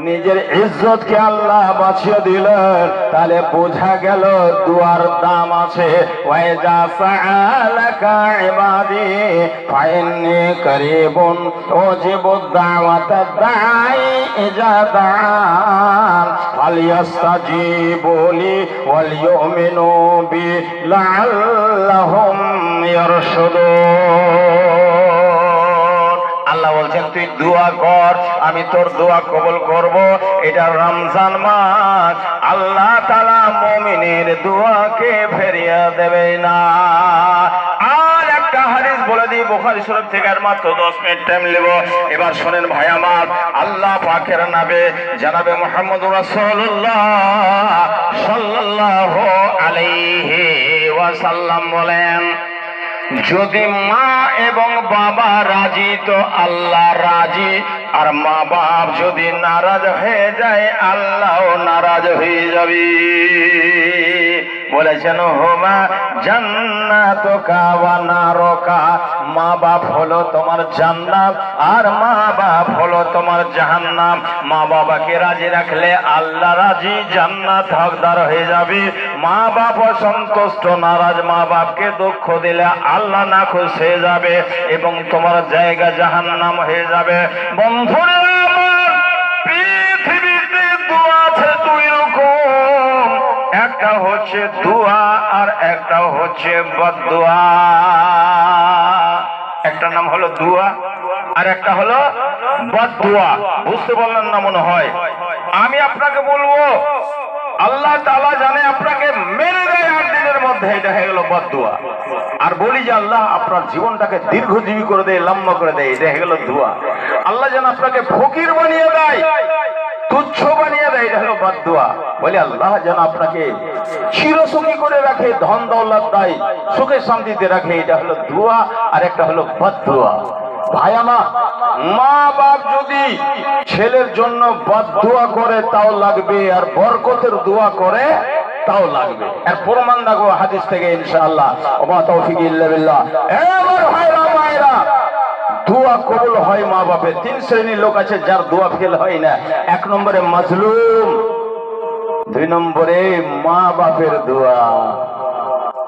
নিজের ইজ্জতকে আল্লাহ বাঁচিয়ে দিলেন, তাহলে বোঝা গেল দুয়ার দাম আছে। ওয়াইজা সাআলাকা ইবাদি ফাইন্নী করিবুন উজিবু দাওয়াতাদ দাঈ ইযা দাআন ফালইস্তাজিবু লি ওয়াল ইউমিনু বি লাআল্লাহুম ইয়ারশুদুন। আল্লাহ বলছেন তুই দোয়া কর, আমি তোর দোয়া কবুল করব। এটা রমজান মাস, আল্লাহ তাআলা মুমিনের দোয়াকে ফেরিয়ে দেবে না। আর একটা হাদিস বলে দিই বুখারী শরীফ থেকে, আর মাত্র 10 মিনিট টাইম নেব। এবার শুনেন ভাই আমার, আল্লাহ পাকের নবী জনাবে মুহাম্মদুর রাসূলুল্লাহ সাল্লাল্লাহু আলাইহি ওয়াসাল্লাম বলেন, যদি মা এবং বাবা রাজি তো আল্লাহ রাজি, আর মা বাপ যদি নারাজ হয়ে যায় আল্লাহও নারাজ হয়ে যাবে। বলেছেন হুমা জান্নাতুকা ওয়া নারুকা, মা বাপ হলো তোমার জান্নাত আর মা বাপ হলো তোমার জাহান্নাম। মা বাবাকে রাজি রাখলে আল্লাহ রাজি, জান্নাত হকদার হয়ে যাবে। মা বাপ অসন্তুষ্ট নারাজ, মা বাপকে দুঃখ দিলে আল্লাহ নাখুশ হয়ে যাবে এবং তোমার জায়গা জাহান্নাম হয়ে যাবে। বন্ধুরা আমার, পৃথিবীতে দোয়া আছে দুই রকম, একটা হচ্ছে দোয়া আর একটা হচ্ছে বদদোয়া। একটা নাম হলো দোয়া আর একটা হলো বদদোয়া। বুঝতে পারলেন না মনে হয়? আমি আপনাকে বলবো, আল্লাহ তাআলা জানে আপনাকে মেরে দেয় 8 দিনের মধ্যে, এটা হয়ে গেল বদদোয়া। আর বলি যে আল্লাহ আপনার জীবনটাকে দীর্ঘজীবী করে দেয়, লম্বা করে দেয়, এটা হয়ে গেল দোয়া। আল্লাহ যেন আপনাকে ফকির বানিয়ে দেয়, তুচ্ছ বানিয়ে দেয়, এটা হলো বদদোয়া। বলি আল্লাহ যেন আপনাকে চিরসুখী করে রাখে, ধন দৌলত দেয়, সুখে শান্তিতে রাখে, এটা হলো দোয়া। আর একটা হলো বদদোয়া। ভাই আমার, মা বাপ যদি ছেলের জন্য বদদোয়া করে তাও লাগবে, আর বরকতের দোয়া করে তাও লাগবে। এর প্রমাণ দেখো হাদিস থেকে ইনশাআল্লাহ। ওয়া তৌফিক ইল্লা বিল্লাহ। এবার ভাইরা মায়েরা, দোয়া কবুল হয় মা বাপের 3 শ্রেণীর লোক আছে যার দোয়া ফেল হয় না। 1 নম্বরে মাজলুম, 2 নম্বরে মা বাপের দোয়া,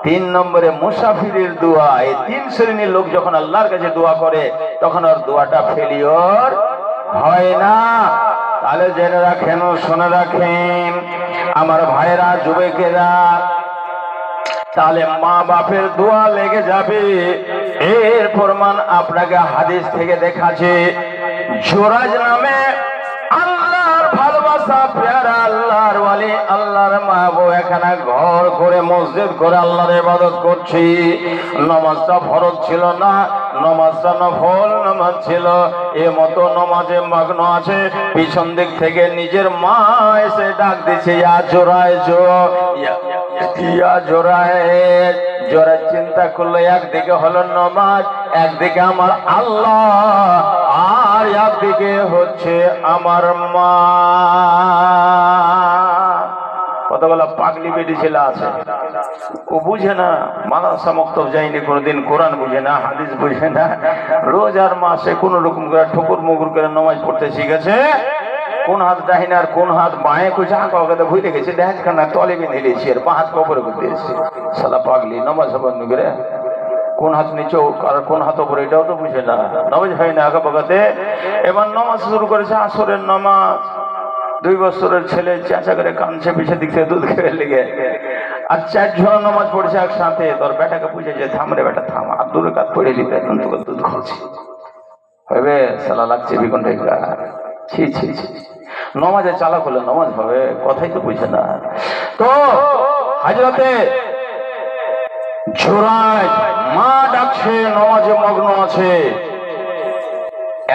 3 নম্বরে মুসাফিরের দোয়া। এই 3 শ্রেণীর লোক যখন আল্লাহর কাছে দোয়া করে তখন আর দোয়াটা ফেলিওর হয় না। তাহলে জেনে রাখেন, শুনে রাখেন আমার ভাইরা, যুবকেরা, তাহলে মা বাপের দোয়া লেগে যাবে। এর প্রমাণ আপনাকে হাদিস থেকে দেখাচ্ছে। জোরাজ নামে আল্লাহর ভালোবাসা প্যারা আল্লাহর ওয়ালি, আল্লাহর মাহবুব এখানে ঘর করে মসজিদ করে আল্লাহর ইবাদত করছি। নামাজটা ফরজ ছিল না, নামাজটা নফল নামাজ ছিল। এ মতো নামাজে মগ্ন আছে, পিছন দিক থেকে নিজের মা এসে ডাক দিচ্ছে, ইয়া জোরায় জো, ইয়া জোরায়। জোরে চিন্তা করলো, একদিকে হলো নামাজ, একদিকে আমার আল্লাহ, আর একদিকে হচ্ছে আমার মা। কতগুলো পাগলি বেটি ছেলে আছে, ও বুঝে না, মাদ্রাসা মক্তব যায়নি কোনোদিন, কোরআন বুঝে না, হাদিস বুঝে না, রোজ আর মাসে কোন রকম করে ঠুকুর মুকুর করে নামাজ পড়তে শিখেছে। কোন হাত ডাহিনা আর কোন হাত বাঁয়ে কুচা কাউকে ভুলে গেছে, দেখাজ খানা তলে বেঁধে দিয়েছি আর বাঁ হাত কবরে করে দিয়েছে। সালা পাগলি, নামাজ বন্ধ করে কোন হাত নিচে আর কোন হাত ওপরে এটাও তো বুঝে না, নামাজ হয় না আঁকা বাগাতে। এবার নামাজ শুরু করেছে, আসরের নামাজ। 2 বছরের ছেলে চেঁচা করে কাঁদছে, পিছিয়ে দিক থেকে দুধ খেয়ে লেগে। আর 4 জন নামাজ পড়ছে একসাথে। তোর বেটাকে বুঝেছে, থাম রে বেটা থাম, আর 2 রাকাত পড়ে নিতে এখন তোকে দুধ খাওয়াচ্ছি হবে। সালা লাগছে বিকণ্ঠা, ছি ছি ছি। নামাজে চালাক হলে নামাজ হবে, কথাই তো বুঝে না। তো হাজরাতে জোরায় মা ডাকছে, নামাজে মগ্ন আছে।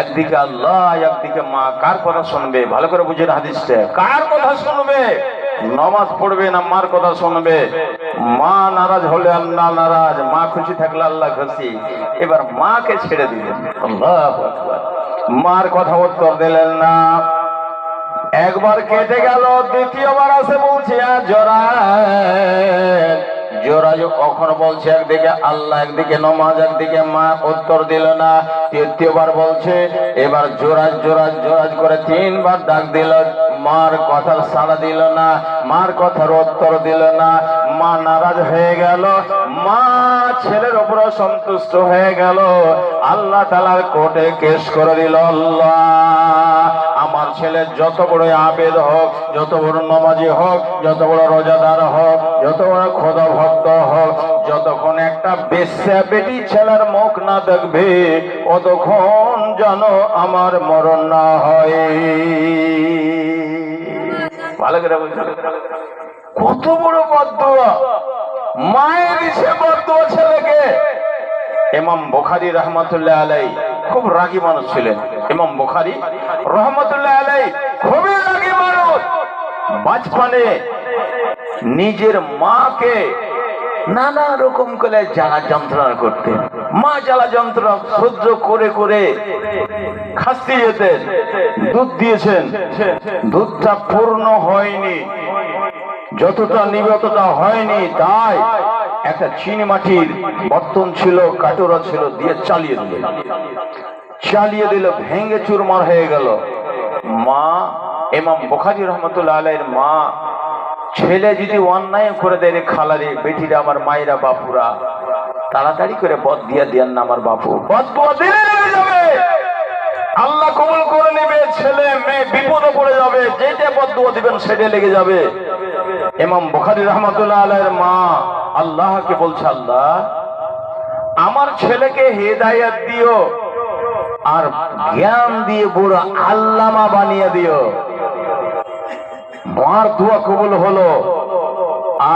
একদিকে আল্লাহ, একদিকে মা, কার কথা শুনবে? ভালো করে বুঝেন হাদিসটা, কার কথা শুনবে? নামাজ পড়বে না মার কথা শুনবে? মা নারাজ হলে আল্লাহ নারাজ, মা খুশি থাকলে আল্লাহ খুশি। এবার মাকে ছেড়ে দিলেন, আল্লাহু আকবার। মার কথা উত্তর দিলেন না। একবার কেটে গেল, দ্বিতীয়বার আসে বলছে, জোরায় জোরাজ কখন বলছে একদিকে আল্লাহ একদিকে নমাজ একদিকে মা, উত্তর দিল না। তৃতীয়বার বলছে, এবার জোরাজ জোরাজ জোরাজ করে 3 বার ডাক দিল, মার কথার সাড়া দিল না, মার কথার উত্তর দিল না। মা নারাজ হয়ে গেল, মা ছেলের উপর সন্তুষ্ট হয়ে গেল। আল্লাহ তাআলার কোর্টে কেস করে দিল, আল্লাহ আমার ছেলে যত বড় আবেদ হোক, যত বড় নমাজি হোক, যত বড় রোজাদার হোক, যত বড় খোদা ভক্ত হোক, যতক্ষণ একটা বেশ্যা বেটি ছেলের মুখ না দেখবে ততক্ষণ যেন আমার মরণ না হয়। ভালো করে বলছে, কত বড় বদদুয়া, মায়ের দিছে বদদুয়া ছেলেকে। ইমাম বুখারী রাহমাতুল্লাহ আলাইহি খুব রাগী মানুষ ছিলেন। ইমাম বুখারী রাহমাতুল্লাহ আলাইহি খুবই রাগী মানুষ। বাচপানে নিজের মাকে নানা রকম করে জ্বালা যন্ত্রণা করতেন। মা জ্বালা যন্ত্রণা সহ্য করে করে খাসতে যেতেন। দুধ দিয়েছেন, দুধটা পূর্ণ হয়নি, যতটা নিবে ততটা হয়নি, তাই একটা চিনি মাটির বর্তন ছিল, কাটোরা ছিল, দিয়ে চালিয়ে দিল, ভেঙে চুরমার হয়ে গেল। মা ইমাম বুখারী রাহমাতুল্লাহ আলাইহির মা, ছেলে যদি অন্যায় করে দেয়, খালারে বেটিরা আমার মায়েরা বাপুরা তাড়াতাড়ি করে বদ দিয়া দিয়ান না, আমার বাপু বদদুয়া দিলে লেগে যাবে, আল্লাহ কবুল করে নেবে, ছেলে মেয়ে বিপদে পড়ে যাবে, যেটা বদদুয়া দিবেন সেটা লেগে যাবে। ইমাম বুখারী রাহমাতুল্লাহ আলাইহির মা আল্লাহকে বলছে, আল্লাহ আমার ছেলেকে হেদায়েত দিও আর জ্ঞান দিয়ে বড় আল্লামা বানিয়ে দিও। মার দোয়া কবুল হলো।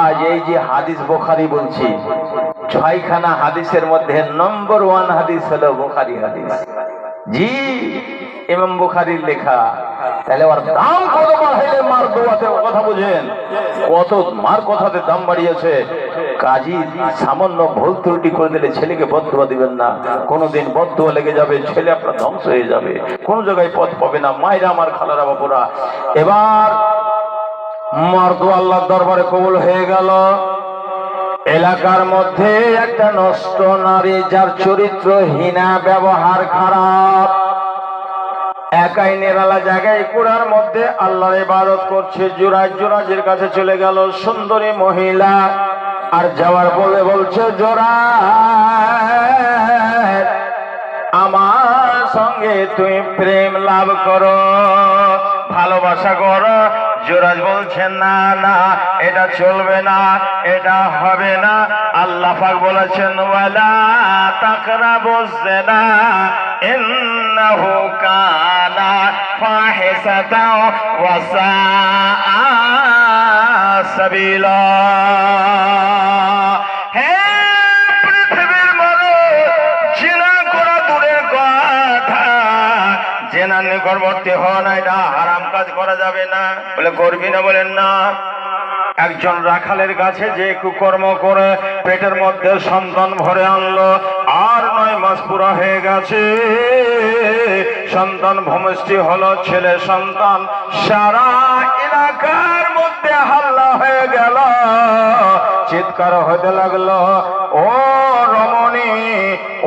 আজ এই যে হাদিস বুখারী বলছি, 6খানা হাদিসের মধ্যে নম্বর 1 হাদিস হলো বুখারী হাদিস। জি, ইমাম বুখারীর লেখা। তাহলে ওর দাম কত বাড়াইলে মার দোয়াতে, কথা বুঝেন, কত মার কথাতে দাম বাড়িয়েছে। কাজী সামান্য ভুল ত্রুটি করে দিলে ছেলেকে বদদুয়া দিবেন না, কোনোদিন বদদুয়া লেগে যাবে, ছেলে আপনার ধ্বংস হয়ে যাবে, কোন জায়গায় পথ পাবে না। মায়েরা আমার, খালারা বাপুরা, এবার মার দোয়া আল্লাহর দরবারে কবুল হয়ে গেল। এলাকার মধ্যে একটা নষ্ট নারী, যার চরিত্রহীনা, ব্যবহার খারাপ, একাই নিরালা জায়গায় কুড়ার মধ্যে আল্লাহর ইবাদত করছে। জোরাজের কাছে চলে গেল সুন্দরী মহিলা, আর যাওয়ার পরে বলছে, জোরাজ আমার সঙ্গে তুমি প্রেম লাভ করো, ভালোবাসা করো। জোরাজ বলছেন, না না, এটা চলবে না, এটা হবে না। আল্লাহ পাক বলেছেন, ওয়ালা তাকরাবুজ জিনা ইন্নাহু কানা ফাহিশাতাও ওয়া সাআ সাবিলা। হে পৃথিবীর মানুষ, জিনা করা দূরের কথা, জেনা নিকটবর্তী হওয়া না, এটা হারাম কাজ করা যাবে না। বলে করবি না? বলেন না। একজন রাখালের কাছে যে কুকর্ম করে পেটের মধ্যে সন্তান ভরে আনলো, আর 9 মাস পুরো হয়ে গেছে, সন্তান ভূমিষ্ঠ হলো, ছেলে সন্তান। সারা এলাকার মধ্যে হাল্লা হয়ে গেল, চিৎকার হতে লাগলো, ও রমণী,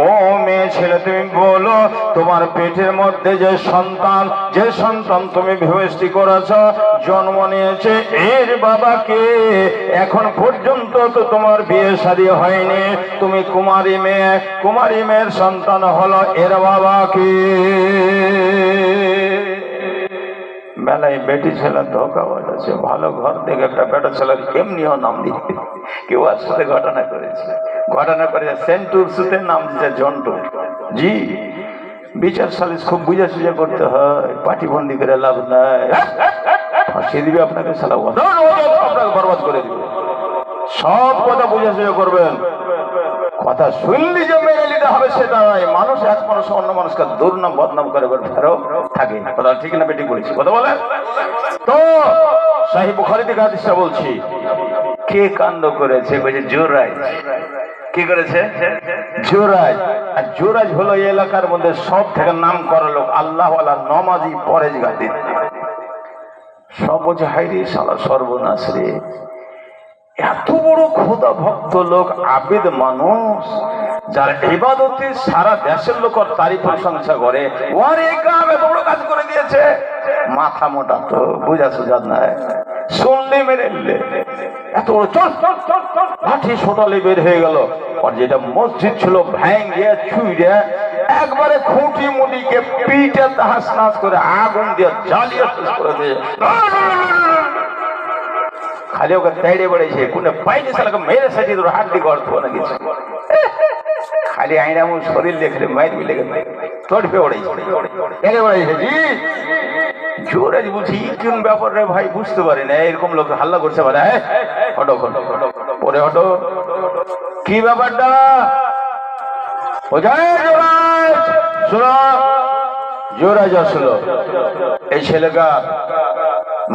ও মেয়ে ছেলে, তুমি বলো তোমার পেটের মধ্যে যে সন্তান তুমি ভূমিষ্ঠ করেছ, জন্ম নিয়েছে, এর বাবাকে এখন পর্যন্ত তো তোমার বিয়ে শাদী হয়নি, তুমি কুমারী মেয়ের সন্তান হলো, এর বাবাকে। মেলায় বেটি ছেলে ধোকা বলেছে, ভালো ঘর থেকে একটা বেটা ছেলের এমনিও নাম দিতে, কেউ আর সাথে ঘটনা করেছে সেন্টুর সুতে নাম দিচ্ছে জন্টু। জি, বিচার সালিশ খুব বুঝে সুঝে করতে হয়, পাটিবন্দি করে লাভ নাই, ফাঁসিয়ে দিবে আপনাকে, আপনাকে বরবাদ করে দিবে। সব কথা বুঝে সুঝে করবেন, কথা শুনলি যে মেনে নিতে হবে সেটা নয়। মানুষ এক মানুষ অন্য মানুষকে দুর্নাম বদনাম করে থাকে, কথা ঠিক না বেটি বলেছি, কথা বলেন তো। সহিহ বুখারী থেকে হাদিসটা বলছি, কে কাণ্ড করেছে? বলছে জোরাজ। কি করেছে? জোরাজ। আর জোরাজ হলো এই এলাকার মধ্যে সব থেকে নাম করা লোক, আল্লাহওয়ালা, নমাজি, পরেজগার দিন। সব বলছে, হাই রে শালা, সর্বনাশ রে, এত বড় খোদা ভক্ত লোক, আবেদ মানুষ, যার ইবাদতে সারা দেশের লোক তারই প্রশংসা করে, ওরে কাম এত বড় কাজ করে দিয়েছে। মাথা মোটা তো বুঝা সুঝা নাই, শুনলে মেরে নিলে এত বড় চল চল চল চল লাঠি সোটালে বের হয়ে গেল। আর যেটা মসজিদ ছিল ভেঙে ছুঁড়ে একবারে খুঁটি মুটিকে পিঠে তাহাস নাচ করে আগুন দিয়ে জ্বালিয়ে শেষ করে দিয়ে খালি ওকে তেড়ে বেড়েছে কোনে পাইনি সালাকে মেরে সাইডে তোর হাড্ডি করতো না কিছু, খালি আইনা মু শরীর দেখলে মাইর মিলে গেছে তড়পে ওড়েছে তেড়ে বেড়েছে। জি জোরে বলছি কোন ব্যাপার রে ভাই, বুঝতে পারি না, এরকম লোক হাল্লা করছে বলে হটো হটো পরে হটো, কি ব্যাপারটা? জোরাজ আসলো, এই ছেলেটা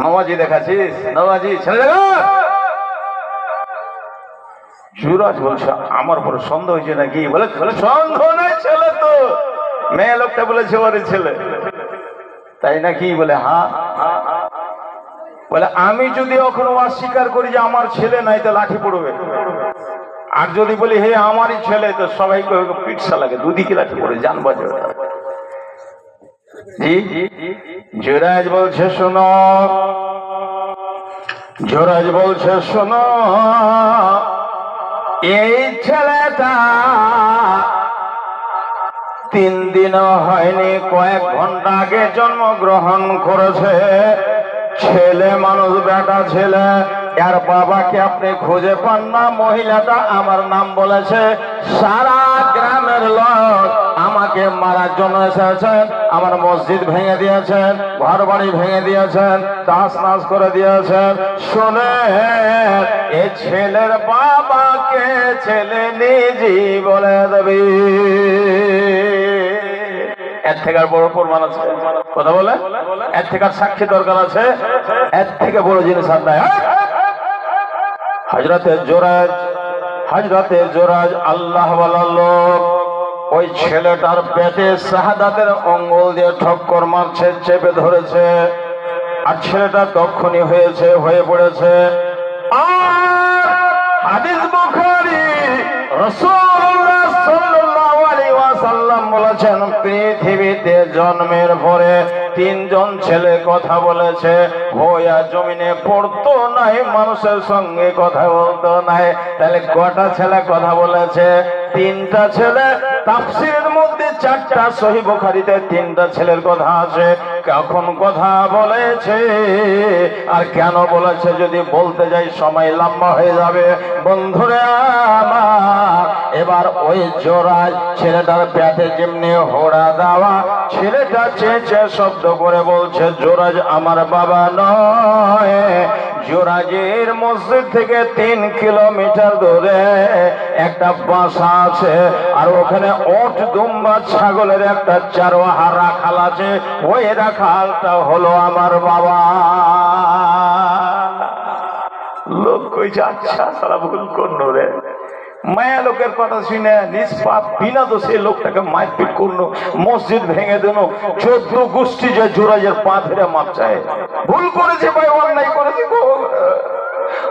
নামাজি দেখাচ্ছিস, নামাজি ছেলেটা। যুবরাজ বলছে আমার উপর সন্দেহ হয়েছে নাকি? বলে সন্দেহ নাই, ছেলে তো মেয়ে লোকটা বলেছে ওরে ছেলে, তাই নাকি? বলে হ্যাঁ। বলে আমি যদি এখনো অস্বীকার করি যে আমার ছেলে নাই তো লাঠি পড়বে, আর যদি বলি হে আমারই ছেলে তো সবাই পিটসা লাগে, দুদিকে লাঠি পড়ে জান বাজে। জি যুবরাজ বলছে শোনো, যুবরাজ বলছে শোনো, এই ছেলেটা 3 দিনও হয়নি, কয়েক ঘন্টা আগে জন্মগ্রহণ করেছে। ছেলে মানুষ, বেটা ছেলে, এর বাবাকে আপনি খুঁজে পান না। মহিলাটা আমার নাম বলেছে, সারা গ্রামের লোক আমাকে মারার জন্য এসেছেন, আমার মসজিদ ভেঙে দিয়েছেন, ঘর বাড়ি ভেঙে দিয়েছেন, তাস নাচ করে দিয়েছেন। শুনে এ ছেলের বাবাকে ছেলে নিজে বলে দেবে। এর থেকে আর বড় প্রমাণ আছে? কথা বলে এর থেকে আর সাক্ষী দরকার আছে? এর থেকে বড় জিনিস আর নাই। হযরতে জোরাজ আল্লাহ ওয়ালা লোক, ওই ছেলেটার পেটে শাহাদাতের অঙ্গুল দিয়ে ঠক্কর মারছে, চেপে ধরেছে, আর ছেলেটা তখনই হয়ে পড়েছে। আর হাদিস বুখারী, রাসূলুল্লাহ সাল্লাল্লাহু আলাইহি ওয়াসাল্লাম বলেছেন, পৃথিবীতে জন্মের পরে 3 জন ছেলে কথা বলেছে, হইয়া জমিনে পড়তো নাই, মানুষের সঙ্গে কথা বলতো নাই। তাহলে কটা ছেলে কথা বলেছে? 3টা ছেলে। তাফসীরের মধ্যে 4টা, সহিহ বুখারীতে 3টা ছেলের কথা আছে। কখন কথা বলেছে আর কেন বলেছে যদি বলতে যাই সময় লম্বা হয়ে যাবে। বন্ধুরা আমার, এবার ওই জোরাজ ছেলেটার পেটে যেমনি হোড়া দেওয়া, ছেলেটা চেঁচে শব্দ করে বলছে, জোরাজ আমার বাবা নয়। জোরাজের মসজিদ থেকে 3 কিলোমিটার দূরে একটা বাসা আছে, আর ওখানে ওট, দুম্বা, ছাগলের একটা চারওয়াহা রাখাল আছে, ওই রাখালটা হলো আমার বাবা। লোক কইছে আচ্ছা সারা ভুল করলো রে, মায়া লোকের কথা শুনে নিষ্পাপ বিনা দোষে লোকটাকে মারপিট করলো, মসজিদ ভেঙে দিল। 14 গোষ্ঠী যে জোরাজের পা ধরে মাপ চায়, ভুল করেছে ভাই, অন্যায় করেছে,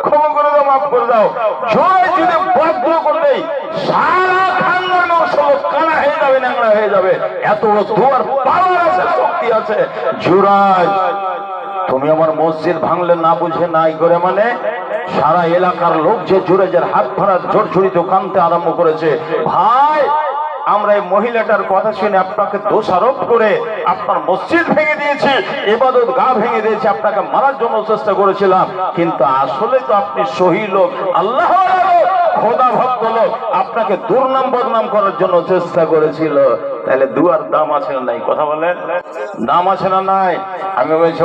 ক্ষমা করে দাও, মাফ করে দাও। জোরাজ যদি বাধ্য করলে সারা খানদার মানুষ কানা হয়ে যাবে, ন্যাংরা হয়ে যাবে, এত বড় দুয়ার পাওয়ার আছে, শক্তি আছে। জোরাজ তুমি আমার মসজিদ ভাঙলে না বুঝে নাই করে, মানে সারা এলাকার লোক যে জোরাজের হাত ধরা জোরঝুড়িত কানতে আরম্ভ করেছে। ভাই আমরা এই মহিলাটার কথা শুনে আপনাকে দোষারোপ করে আপনার মসজিদ ভেঙে দিয়েছি, ইবাদত গাহ ভেঙে দিয়েছি, আপনাকে মারার জন্য চেষ্টা করেছিলাম, কিন্তু আসলে তো আপনি সহি লোক, আল্লাহ খোদা ভক্ত লোক, আপনাকে দুর্নাম বদনাম করার জন্য চেষ্টা করেছিল। তাহলে দুয়ার দাম আছে না নাই? কথা বলেন, দাম আছে না নাই? আমি বলছি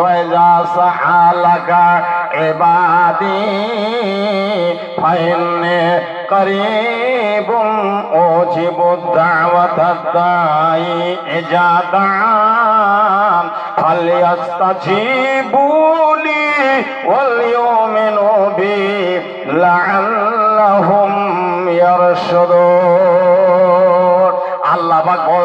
ইবাদি ফাইন্নে করিবুম উজিবু দাওয়াতাদ দাঈ ইজা দাআন ফালইস্তাজিবুলি ওয়াল ইউমিনু বি লাআল্লাহুম ইয়ারশুদুন। আল্লাহ পাক বলছেন